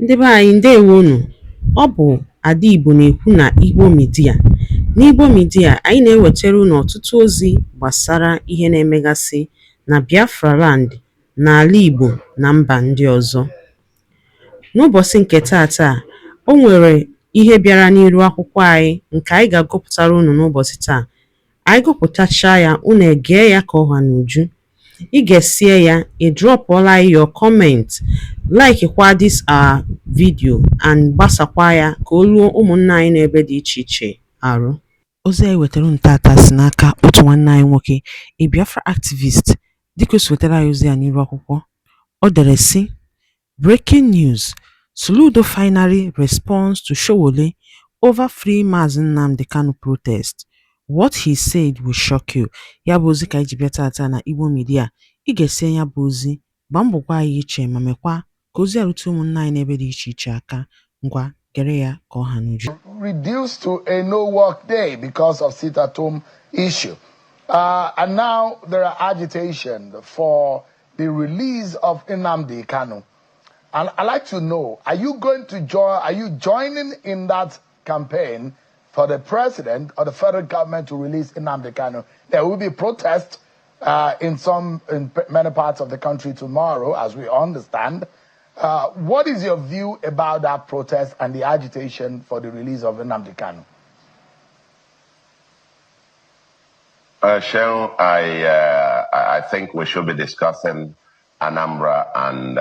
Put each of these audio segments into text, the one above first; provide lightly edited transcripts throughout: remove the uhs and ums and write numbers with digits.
Ndị be anyị ndewonu. Ọ bụ Ada Igbo na-ekwu na Igbo Media. N'Igbo Media, anyị na-ewetara unu ọtụtụ ozi gbasara ihe na-emegasị na Biafra Land, n'ala Igbo na mba ndị ọzọ. N'ụbọchị nke taata, o nwere ihe bịara n'iru akwụkwọ anyị nke anyị ga-agụpụtara unu n'ụbọchị taa. Anyị gụpụtachaa ya, unu egee ya ka ọha n'uju. Ị ga-esie ya, ị drọpụọla your comment, like kwa this our video and gbasakwa ya ka o ruo ụmụnna anyị n'ebe dị iche iche arụ. Ozi anyị wetara unu tata si n'aka otu nwanne anyị nwoke, a Biafra activist. Dịka o si wetara anyị ozi ya n'iru akwụkwọ, o dere sị: Breaking news: Soludo finally responds to Sowore over free Mazi Nnamdi Kanu protest. What he said will shock you. Ya bụ ozi ka anyị ji bịa tata na Igbo Media. Ị ga-esi ya bụ ozi, gbaa mbọ gwa anyị iche ma mekwa ka ozi arute ụmụnna anyị n'ebe dị iche iche aka. Ngwa gere ya ka ọha n'uju. Reduced to a no-work day because of sit-at-home issue. And now there are agitation for the release of Nnamdi Kanu. And I'd like to know, are you joining in that campaign for the president or the federal government to release Nnamdi Kanu? There will be protests in many parts of the country tomorrow, as we understand. What is your view about that protest and the agitation for the release of Nnamdi Kanu? Sheryl, I think we should be discussing Anambra and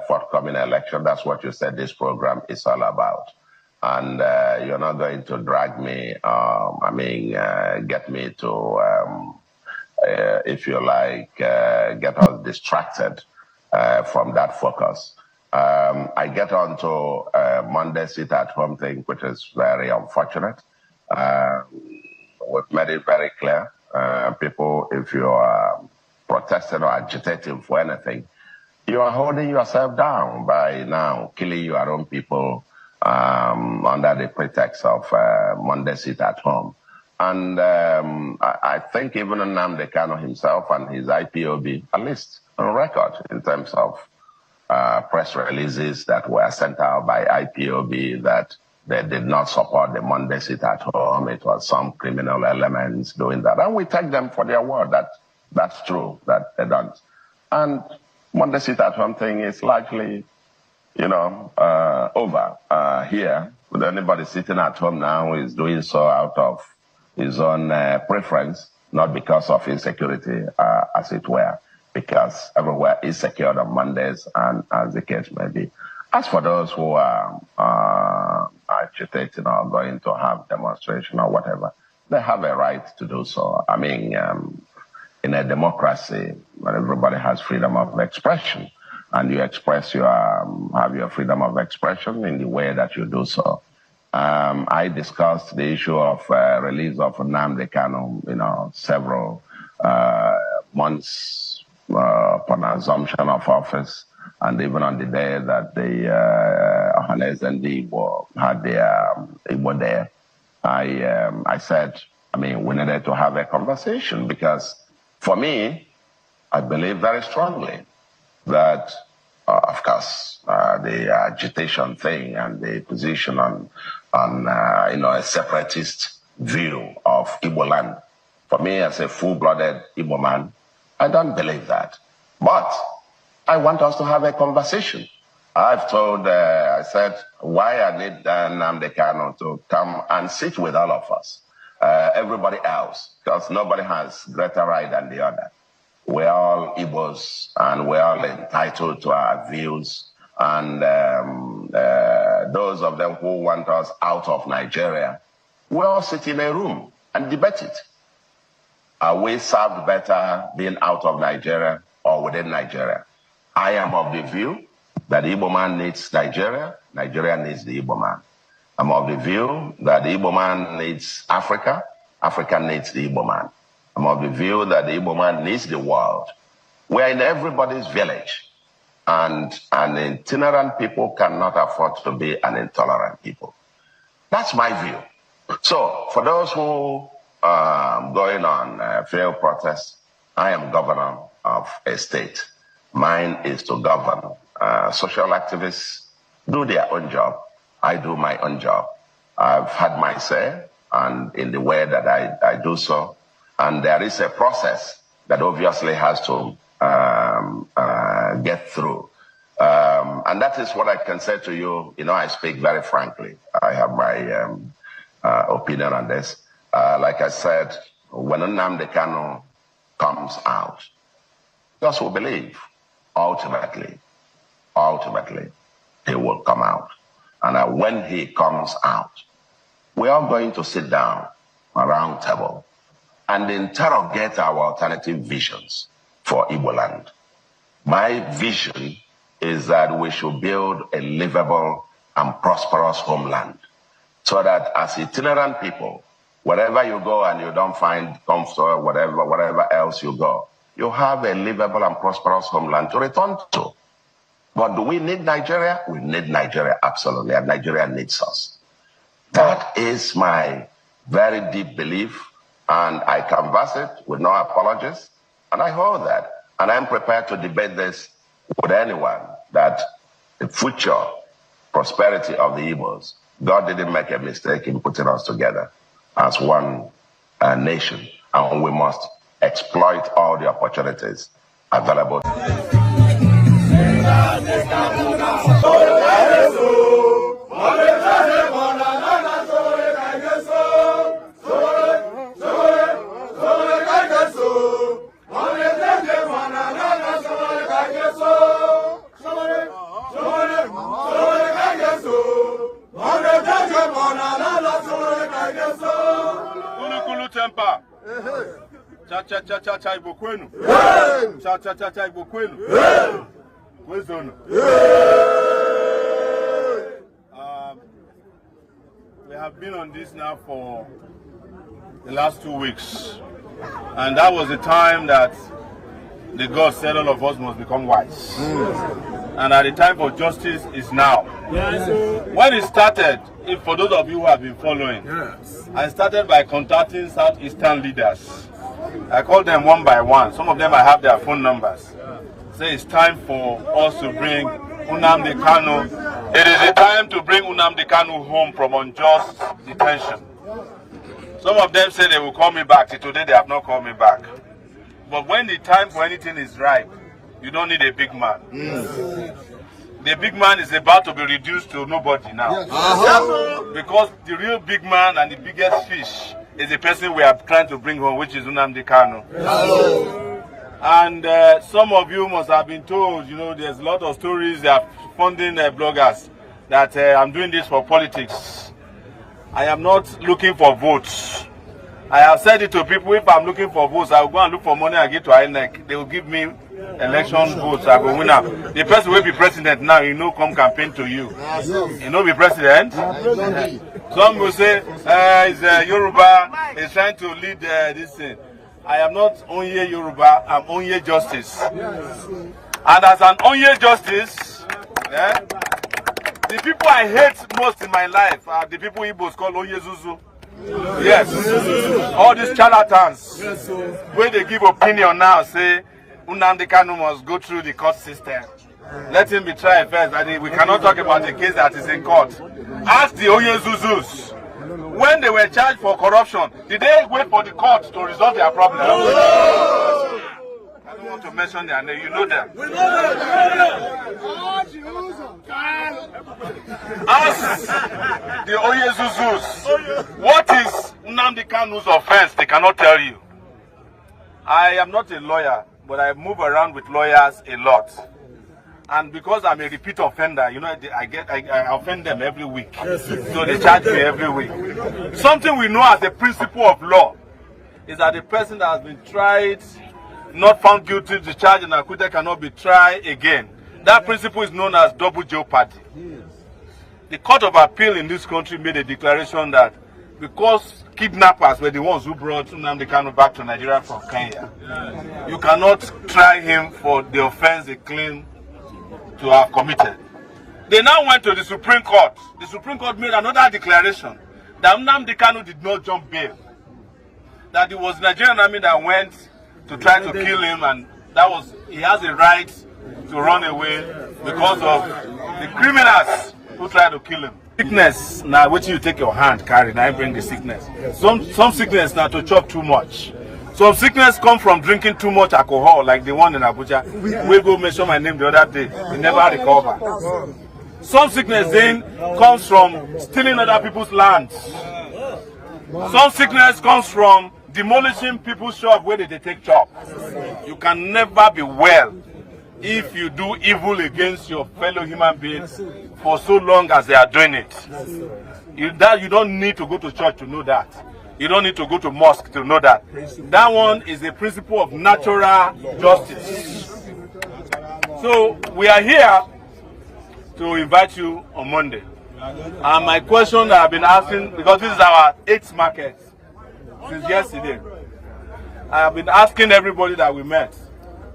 forthcoming election. That's what you said this program is all about. And you're not going to drag me, get me to, if you like, get us distracted from that focus. I get on to Monday sit-at-home thing, which is very unfortunate. We've made it very clear. People, if you are protesting or agitating for anything, you are holding yourself down by now killing your own people under the pretext of Monday sit-at-home. And I think even Nnamdi Kanu himself and his IPOB, at least on record in terms of press releases that were sent out by IPOB, that they did not support the Monday sit-at-home. It was some criminal elements doing that. And we take them for their word that that's true, that they don't. And Monday sit-at-home thing is largely, over here. With anybody sitting at home now is doing so out of his own preference, not because of insecurity, as it were, because everywhere is secured on Mondays, and as the case may be. As for those who are agitating or going to have demonstration or whatever, they have a right to do so. I mean, in a democracy, where everybody has freedom of expression, and you express have your freedom of expression in the way that you do so. I discussed the issue of release of Nnamdi Kanu, several months upon assumption of office, and even on the day that the Ohanes and the Igbo had their Igbo there, I said, we needed to have a conversation, because for me, I believe very strongly that, of course, the agitation thing and the position on a separatist view of Igbo land. For me, as a full-blooded Igbo man, I don't believe that. But I want us to have a conversation. I said, why I need Nnamdi Kanu to come and sit with all of us, everybody else, because nobody has greater right than the other. We're all Igbos, and we're all entitled to our views. And those of them who want us out of Nigeria, we all sit in a room and debate it. Are we served better being out of Nigeria or within Nigeria? I am of the view that the Igbo man needs Nigeria, Nigeria needs the Igbo man. I'm of the view that the Igbo man needs Africa, Africa needs the Igbo man. I'm of the view that the Igbo man needs the world. We're in everybody's village. And an itinerant people cannot afford to be an intolerant people. That's my view. So, for those who are going on failed protests, I am governor of a state. Mine is to govern social activists do their own job. I do my own job. I've had my say, and in the way that I do so, and there is a process that obviously has to get through. And that is what I can say to you. You know, I speak very frankly. I have my opinion on this. Like I said, when Nnamdi Kanu comes out, those will believe, ultimately, he will come out. And when he comes out, we are going to sit down around table and interrogate our alternative visions for Igbo land. My vision is that we should build a livable and prosperous homeland so that as itinerant people, wherever you go and you don't find comfort, whatever else you go, you have a livable and prosperous homeland to return to. But do we need Nigeria? We need Nigeria, absolutely, and Nigeria needs us. That is my very deep belief, and I canvass it with no apologies, and I hold that. And I'm prepared to debate this with anyone, that the future prosperity of the Igbos, God didn't make a mistake in putting us together as one nation, and we must exploit all the opportunities available. Temper. Cha cha cha cha cha Igbo kwenu. Cha cha cha cha Igbo kwenu. Kwezono. We have been on this now for the last 2 weeks, and that was the time that the God said all of us must become wise. And at the time for justice is now. When it started, if for those of you who have been following, I started by contacting Southeastern leaders. I called them one by one. Some of them I have their phone numbers. Say it's time for us to bring Nnamdi Kanu. It is the time to bring Nnamdi Kanu home from unjust detention. Some of them say they will call me back. Till today they have not called me back. But when the time for anything is right, you don't need a big man. The big man is about to be reduced to nobody now. Because the real big man and the biggest fish is the person we are trying to bring home, which is Nnamdi Kanu. And some of you must have been told, you know, there's a lot of stories, they are funding bloggers, that I'm doing this for politics. I am not looking for votes. I have said it to people, if I'm looking for votes, I will go and look for money and get to INEC. They will give me election votes, I will win up. The person will be president now, you know, come campaign to you. You know, be president. Some will say, it's Yoruba, is trying to lead this thing. I am not Onye Yoruba, I'm Onye Justice. And as an Onye Justice, the people I hate most in my life are the people Igbos call Onye Zuzu. Yes, all these charlatans, where they give opinion now, say Nnamdi Kanu must go through the court system. Let him be tried first. We cannot talk about the case that is in court. Ask the Onye Zuzus. When they were charged for corruption, did they wait for the court to resolve their problem? No. I don't want to mention their name. You know them. We know them. Ask the Onye Zuzus. What is Nnamdi Kanu's offense? They cannot tell you. I am not a lawyer, but I move around with lawyers a lot. And because I'm a repeat offender, you know, I offend them every week. So they charge me every week. Something we know as a principle of law is that the person that has been tried, not found guilty, the charge and acquitted cannot be tried again. That principle is known as double jeopardy. The Court of Appeal in this country made a declaration that because kidnappers were the ones who brought Nnamdi Kanu back to Nigeria from Kenya, you cannot try him for the offense they claim to have committed. They now went to the Supreme Court. The Supreme Court made another declaration that Nnamdi Kanu did not jump bail. That it was the Nigerian army that went to try to kill him, and that was, he has a right to run away because of the criminals who try to kill him. Sickness now wetin you take your hand carry na bring the sickness. Some sickness na to chop too much. Some sickness come from drinking too much alcohol, like the one in Abuja. We go mention my name the other day. He never recover. Some sickness then comes from stealing other people's lands. Some sickness comes from demolishing people's shop where they take chop. You can never be well if you do evil against your fellow human beings for so long as they are doing it. You don't need to go to church to know that. You don't need to go to mosque to know that. That one is the principle of natural justice. So we are here to invite you on Monday. And my question that I've been asking, because this is our 8th market since yesterday, I have been asking everybody that we met,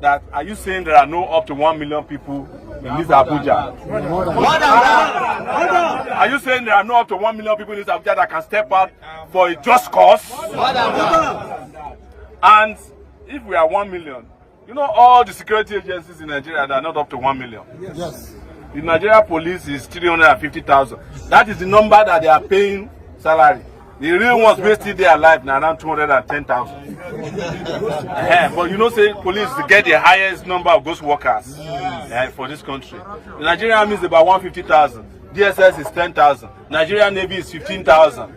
that are you saying there are no up to 1 million people in this Abuja? Are you saying there are no up to 1 million people in this Abuja that can step out for a just cause? And if we are 1 million, you know all the security agencies in Nigeria that are not up to 1 million? Yes. The Nigeria police is 350,000. That is the number that they are paying salary. The real ones may still they alive now around 210,000. But you know, say police get the highest number of ghost workers for this country. The Nigerian Army is about 150,000. DSS is 10,000. Nigerian Navy is 15,000.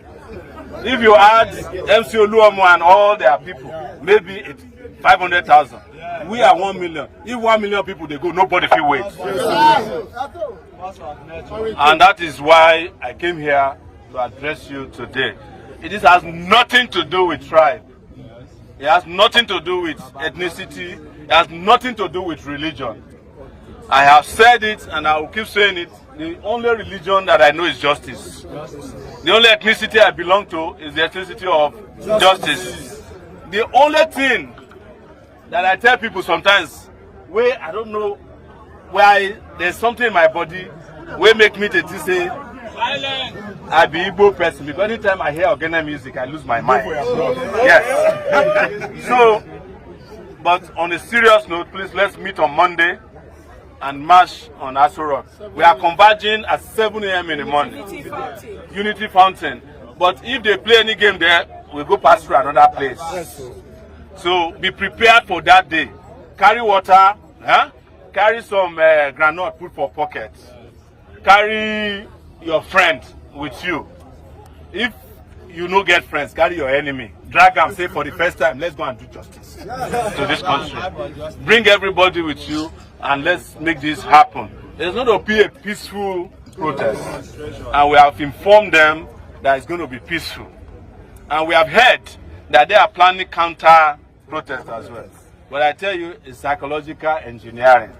If you add MC Oluomo and all their people, maybe it's 500,000. We are 1 million. If 1 million people they go, nobody feel wait. And that is why I came here to address you today. It has nothing to do with tribe. It has nothing to do with ethnicity. It has nothing to do with religion. I have said it and I will keep saying it. The only religion that I know is justice. The only ethnicity I belong to is the ethnicity of justice. The only thing that I tell people sometimes, where I don't know why there's something in my body where make me to say I be Igbo person, because anytime I hear Ogene music I lose my mind. Yes. So, but on a serious note, please let's meet on Monday and march on Aso Rock. We are converging at 7 a.m. in the morning. Unity Fountain. But if they play any game there, we'll go pass through another place. So be prepared for that day. Carry water, carry some granite put for pockets. Carry your friend with you. If you no get friends, carry your enemy. Drag them, say for the first time, let's go and do justice to this country. Bring everybody with you and let's make this happen. It's going to be a peaceful protest. And we have informed them that it's going to be peaceful. And we have heard that they are planning counter protest as well. But I tell you, it's psychological engineering.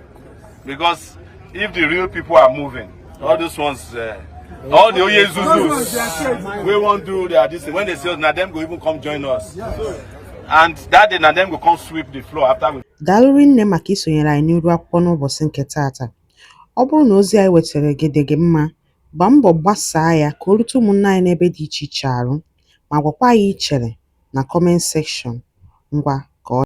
Because if the real people are moving, all those ones, all the Oye Zuzus, we won't do their this. When they say, now them go even come join us. And that day, now them go come sweep the floor after we. Daalụ nne maka isonyere anyị n'iru akwụkwọ n'ụbọchị nke taata. Ọ bụrụ na ozi anyị wetara gị dị gị mma, gbaa mbọ gbasaa ya ka o rute ụmụnne anyị n'ebe dị iche iche arụ, ma gwakwa anyị ichere na comment section. Ngwa